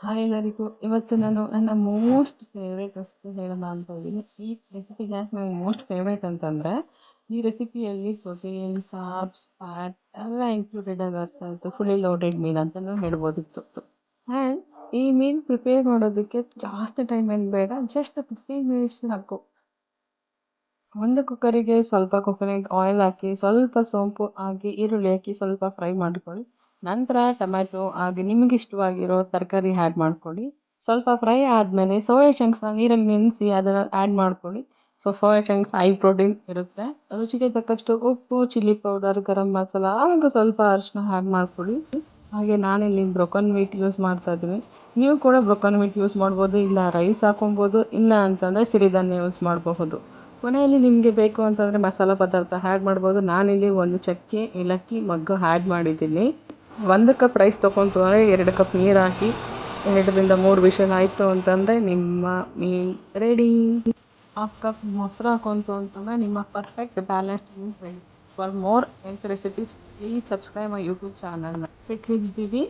Hi ಎಲ್ಲರಿಗೂ. ಇವತ್ತು ನಾನು ನನ್ನ ಮೋಸ್ಟ್ ಫೇವ್ರೇಟ್ ರೆಸಿಪಿ ಹೇಳೋಣ ಅಂತ ಇದ್ದೀನಿ. ಈ ರೆಸಿಪಿ ಯಾಕೆ ನನಗೆ ಮೋಸ್ಟ್ ಫೇವ್ರೇಟ್ ಅಂತಂದರೆ, ಈ ರೆಸಿಪಿಯಲ್ಲಿ ಪ್ರೋಟೀನ್, ಕಾರ್ಬ್ಸ್, ಫ್ಯಾಟ್ ಎಲ್ಲ ಇನ್ಕ್ಲೂಡೆಡ್ ಆಗಿರ್ತಾಯಿತ್ತು. ಫುಲ್ಲಿ ಲೋಡೆಡ್ ಮೀಲ್ ಅಂತಲೂ ಹೇಳ್ಬೋದಿತ್ತು. ಆ್ಯಂಡ್ ಈ ಮೀಲ್ ಪ್ರಿಪೇರ್ ಮಾಡೋದಕ್ಕೆ ಜಾಸ್ತಿ ಟೈಮ್ ಏನು ಬೇಡ, ಜಸ್ಟ್ 15 ಮಿನಿಟ್ಸ್ ಸಾಕು. ಒಂದು ಕುಕ್ಕರಿಗೆ ಸ್ವಲ್ಪ ಕೊಕೊನೆಟ್ ಆಯಿಲ್ ಹಾಕಿ, ಸ್ವಲ್ಪ ಸೋಂಪು ಹಾಕಿ, ಈರುಳ್ಳಿ ಹಾಕಿ ಸ್ವಲ್ಪ ಫ್ರೈ ಮಾಡ್ಕೊಳ್ಳಿ. ನಂತರ ಟೊಮ್ಯಾಟೊ ಹಾಗೆ ನಿಮಗೆ ಇಷ್ಟವಾಗಿರೋ ತರಕಾರಿ ಆ್ಯಡ್ ಮಾಡ್ಕೊಳ್ಳಿ. ಸ್ವಲ್ಪ ಫ್ರೈ ಆದಮೇಲೆ ಸೋಯಾ ಚಂಕ್ಸ್ನ ನೀರಲ್ಲಿ ನೆನೆಸಿ ಅದನ್ನು ಆ್ಯಡ್ ಮಾಡ್ಕೊಳ್ಳಿ. ಸೋಯಾ ಚಂಕ್ಸ್ ಹೈ ಪ್ರೋಟೀನ್ ಇರುತ್ತೆ. ರುಚಿಗೆ ತಕ್ಕಷ್ಟು ಉಪ್ಪು, ಚಿಲ್ಲಿ ಪೌಡರ್, ಗರಂ ಮಸಾಲ ಹಾಗೂ ಸ್ವಲ್ಪ ಅರಿಶಿನ ಆ್ಯಡ್ ಮಾಡ್ಕೊಳ್ಳಿ. ಹಾಗೆ ನಾನಿಲ್ಲಿ ಬ್ರೊಕನ್ ಮೀಟ್ ಯೂಸ್ ಮಾಡ್ತಾ ಇದ್ದೀನಿ. ನೀವು ಕೂಡ ಬ್ರೊಕನ್ ಮೀಟ್ ಯೂಸ್ ಮಾಡ್ಬೋದು, ಇಲ್ಲ ರೈಸ್ ಹಾಕೊಬೋದು, ಇಲ್ಲ ಅಂತಂದರೆ ಸಿರಿಧಾನ್ಯ ಯೂಸ್ ಮಾಡಬಹುದು. ಕೊನೆಯಲ್ಲಿ ನಿಮಗೆ ಬೇಕು ಅಂತಂದರೆ ಮಸಾಲ ಪದಾರ್ಥ ಆ್ಯಡ್ ಮಾಡ್ಬೋದು. ನಾನಿಲ್ಲಿ ಒಂದು ಚಕ್ಕೆ, ಏಲಕ್ಕಿ, ಮೊಗ್ಗು ಆ್ಯಡ್ ಮಾಡಿದ್ದೀನಿ. 1 ಕಪ್ ರೈಸ್ ತೊಗೊಂತು ಅಂದರೆ 2 ಕಪ್ ನೀರು ಹಾಕಿ 2ರಿಂದ 3 ವಿಷಲ್ ಆಯಿತು ಅಂತಂದರೆ ನಿಮ್ಮ ಮೀಲ್ ರೆಡಿ. 1/2 ಕಪ್ ಮೊಸರು ಹಾಕೊಂತು ಅಂತಂದರೆ ನಿಮ್ಮ perfect balanced meal ready. For more health recipes please subscribe my YouTube channel. Fit with ದಿವಿ.